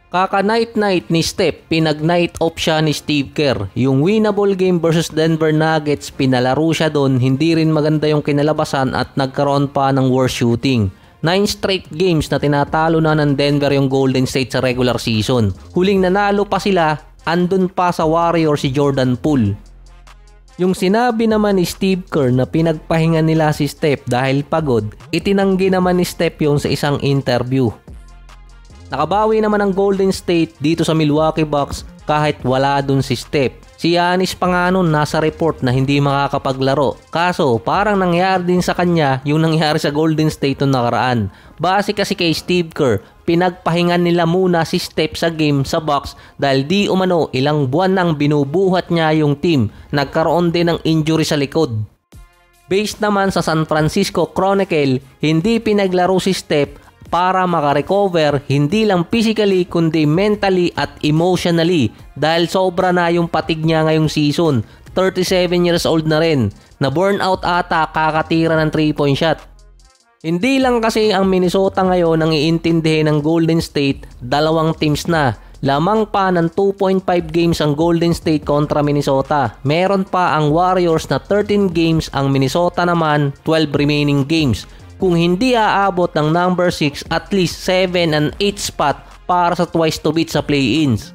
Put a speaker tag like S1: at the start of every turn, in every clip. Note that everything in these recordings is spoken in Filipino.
S1: Kaka-night-night ni Steph, pinag-night off siya ni Steve Kerr. Yung winnable game versus Denver Nuggets, pinalaro siya doon, hindi rin maganda yung kinalabasan at nagkaroon pa ng worst shooting. 9 straight games na tinatalo na ng Denver yung Golden State sa regular season. Huling nanalo pa sila, andun pa sa Warriors si Jordan Poole. Yung sinabi naman ni Steve Kerr na pinagpahinga nila si Steph dahil pagod, itinanggi naman ni Steph yun sa isang interview. Nakabawi naman ang Golden State dito sa Milwaukee Bucks kahit wala dun si Steph. Si Giannis pa nga nun nasa report na hindi makakapaglaro. Kaso parang nangyari din sa kanya yung nangyari sa Golden State nung nakaraan. Base kasi kay Steve Kerr, pinagpahingan nila muna si Steph sa game sa Bucks dahil di umano ilang buwan nang binubuhat niya yung team. Nagkaroon din ng injury sa likod. Based naman sa San Francisco Chronicle, hindi pinaglaro si Steph para makarecover hindi lang physically kundi mentally at emotionally dahil sobra na yung patig niya ngayong season. 37 years old na rin. Na burnout ata kakatira ng 3-point shot. Hindi lang kasi ang Minnesota ngayon ang iintindihin ng Golden State, dalawang teams na. Lamang pa ng 2.5 games ang Golden State kontra Minnesota. Meron pa ang Warriors na 13 games, ang Minnesota naman 12 remaining games. Kung hindi aabot ng number 6, at least 7 and 8 spot para sa twice to beat sa play-ins.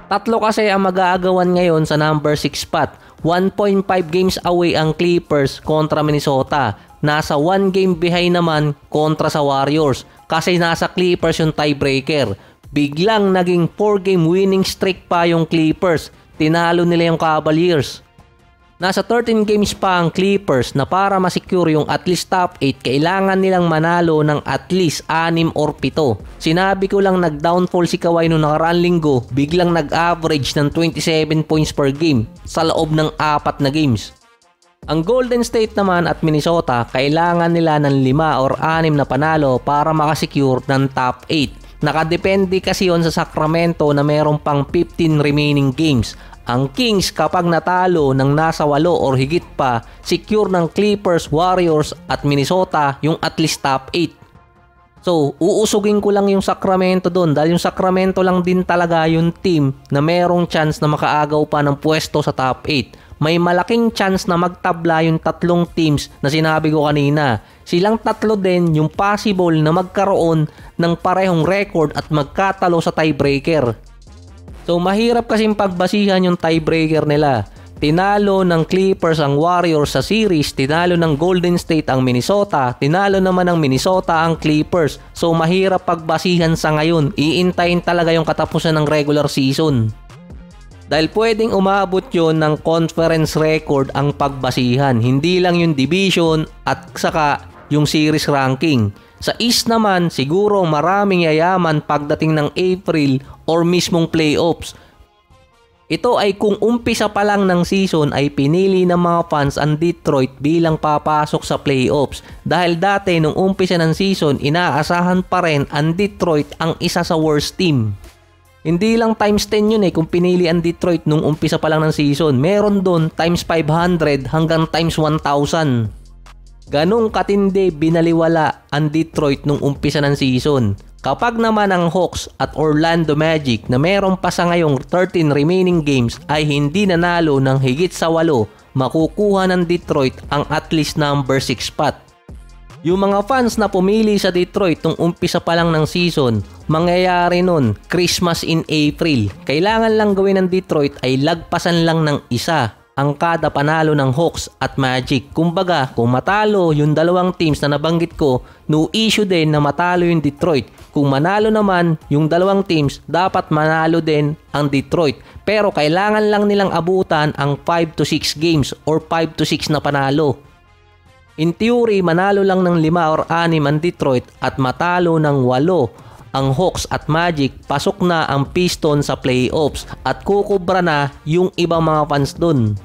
S1: Tatlo kasi ang mag-aagawan ngayon sa number 6 spot. 1.5 games away ang Clippers kontra Minnesota. Nasa 1 game behind naman kontra sa Warriors kasi nasa Clippers yung tiebreaker. Biglang naging 4 game winning streak pa yung Clippers. Tinalo nila yung Cavaliers. Nasa 13 games pa ang Clippers na para masecure yung at least top 8 kailangan nilang manalo ng at least 6 or 7. Sinabi ko lang nag-downfall si Kawhi noong nakaraang linggo, biglang nag-average ng 27 points per game sa loob ng 4 na games. Ang Golden State naman at Minnesota kailangan nila ng 5 or 6 na panalo para makasecure ng top 8. Nakadepende kasi yon sa Sacramento na mayroon pang 15 remaining games. Ang Kings kapag natalo ng nasa 8 or higit pa, secure ng Clippers, Warriors at Minnesota yung at least top 8. So, uusugin ko lang yung Sacramento doon dahil yung Sacramento lang din talaga yung team na merong chance na makaagaw pa ng pwesto sa top 8. May malaking chance na magtabla yung tatlong teams na sinabi ko kanina. Silang tatlo din yung possible na magkaroon ng parehong record at magkatalo sa tiebreaker. So mahirap kasing pagbasihan yung tiebreaker nila. Tinalo ng Clippers ang Warriors sa series, tinalo ng Golden State ang Minnesota, tinalo naman ng Minnesota ang Clippers. So mahirap pagbasihan sa ngayon, iintayin talaga yung katapusan ng regular season. Dahil pwedeng umabot yon ng conference record ang pagbasihan, hindi lang yung division at saka yung series ranking. Sa East naman, siguro maraming yayaman pagdating ng April or mismong playoffs. Ito ay kung umpisa pa lang ng season ay pinili ng mga fans ang Detroit bilang papasok sa playoffs. Dahil dati nung umpisa ng season, inaasahan pa rin ang Detroit ang isa sa worst team. Hindi lang times 10 yun kung pinili ang Detroit nung umpisa pa lang ng season. Meron doon times 500 hanggang times 1,000. Ganong katindi binaliwala ang Detroit nung umpisa ng season. Kapag naman ang Hawks at Orlando Magic na meron pa sa ngayong 13 remaining games ay hindi nanalo ng higit sa 8, makukuha ng Detroit ang at least number 6 spot. Yung mga fans na pumili sa Detroit nung umpisa pa lang ng season, mangyayari nun Christmas in April. Kailangan lang gawin ng Detroit ay lagpasan lang ng isa ang kada panalo ng Hawks at Magic. Kumbaga, kung matalo yung dalawang teams na nabanggit ko, no issue din na matalo yung Detroit. Kung manalo naman yung dalawang teams, dapat manalo din ang Detroit. Pero kailangan lang nilang abutan ang 5 to 6 games or 5 to 6 na panalo. In theory, manalo lang ng 5 or 6 ang Detroit at matalo ng 8 ang Hawks at Magic, pasok na ang Pistons sa playoffs at kukubra na yung ibang mga fans dun.